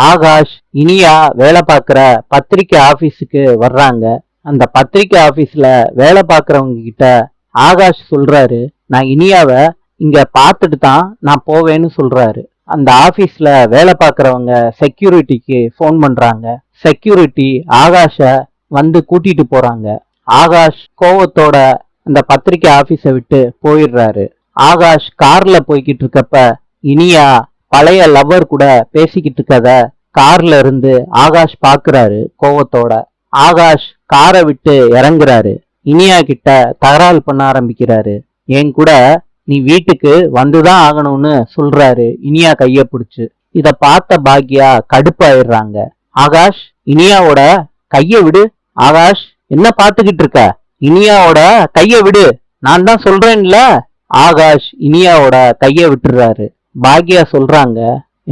ஆகாஷ் இனியா வேலை பார்க்குற பத்திரிக்கை ஆபீஸுக்கு வர்றாங்க. அந்த பத்திரிக்கை ஆபீஸ்ல வேலை பார்க்கறவங்க கிட்ட ஆகாஷ் சொல்றாரு, நான் இனியாவை இங்க பார்த்துட்டு தான் நான் போவேன்னு சொல்றாரு. அந்த ஆபீஸ்ல வேலை பார்க்கறவங்க செக்யூரிட்டிக்கு ஃபோன் பண்றாங்க. செக்யூரிட்டி ஆகாஷ வந்து கூட்டிட்டு போறாங்க. ஆகாஷ் கோவத்தோட அந்த பத்திரிக்கை ஆபீஸை விட்டு போயிடுறாரு. ஆகாஷ் கார்ல போய்கிட்டு இருக்கப்ப இனியா பழைய லவ்வர் கூட பேசிக்கிட்டு இருக்கத கார்ல இருந்து ஆகாஷ் பாக்குறாரு கோவத்தோட. ஆகாஷ் காரை விட்டு இறங்குறாரு. இனியா கிட்ட தகராறு பண்ண ஆரம்பிக்கிறாரு. என் கூட நீ வீட்டுக்கு வந்துதான் ஆகணும்னு சொல்றாரு இனியா கைய பிடிச்சு. இத பார்த்த பாக்யா கடுப்பாயிடுறாங்க. ஆகாஷ் இனியாவோட கைய விடு. ஆகாஷ் என்ன பாத்துக்கிட்டு இருக்க? இனியாவோட கைய விடு, நான் தான் சொல்றேன்ல. ஆகாஷ் இனியாவோட கைய விட்டுறாரு. பாக்யா சொல்றாங்க,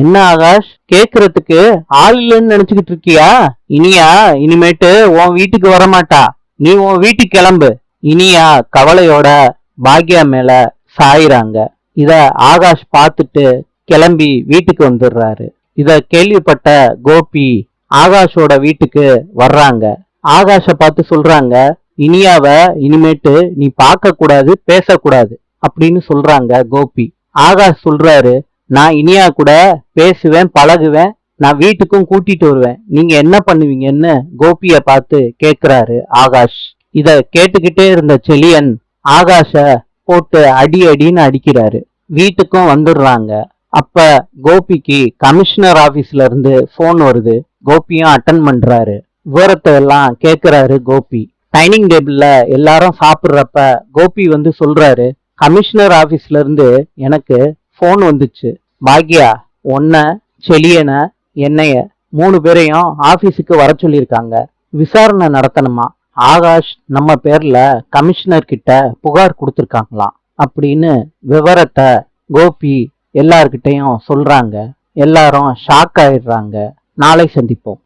என்ன ஆகாஷ் கேக்குறதுக்கு ஆள் இல்லைன்னு நினைச்சுக்கிட்டு இருக்கியா? இனியா இனிமேட்டு உன் வீட்டுக்கு வரமாட்டா, நீ உன் வீட்டுக்கு கிளம்பு. இனியா கவலையோட பாக்யா மேல சாயிறாங்க. இத ஆகாஷ் பார்த்துட்டு கிளம்பி வீட்டுக்கு வந்துடுறாரு. இத கேள்விப்பட்ட கோபி ஆகாஷோட வீட்டுக்கு வர்றாங்க. ஆகாஷ பார்த்து சொல்றாங்க, இனியாவ இனிமேட்டு நீ பார்க்க கூடாது, பேசக்கூடாது அப்படின்னு சொல்றாங்க கோபி. ஆகாஷ் சொல்றாரு, நான் இனியா கூட பேசுவேன், பழகுவேன், நான் வீட்டுக்கும் கூட்டிட்டு வருவேன், நீங்க என்ன பண்ணுவீங்கன்னு கோபிய பார்த்து கேக்குறாரு ஆகாஷ். இத கேட்டுக்கிட்டே இருந்த செலியன் ஆகாஷ போட்டு அடி அடின்னு அடிக்கிறாரு. வீட்டுக்கும் வந்துடுறாங்க. அப்ப கோபிக்கு கமிஷனர் ஆபீஸ்ல இருந்து போன் வருது. கோபியும் அட்டன் பண்றாரு. விவரத்தை எல்லாம் கேக்குறாரு கோபி. டைனிங் டேபிள்ல எல்லாரும் சாப்பிடுறப்ப கோபி வந்து சொல்றாரு, கமிஷனர் ஆபீஸ்ல இருந்து எனக்கு போன் வந்துச்சு. பாக்யா ஒன்ன, செலியன, என்னைய 3 பேரையும் ஆபீஸுக்கு வர சொல்லியிருக்காங்க. விசாரணை நடத்தணுமா. ஆகாஷ் நம்ம பேர்ல கமிஷனர் கிட்ட புகார் கொடுத்துருக்காங்களாம் அப்படின்னு விவரத்தை கோபி எல்லார்கிட்டையும் சொல்றாங்க. எல்லாரும் ஷாக் ஆயிடுறாங்க. நாளை சந்திப்போம்.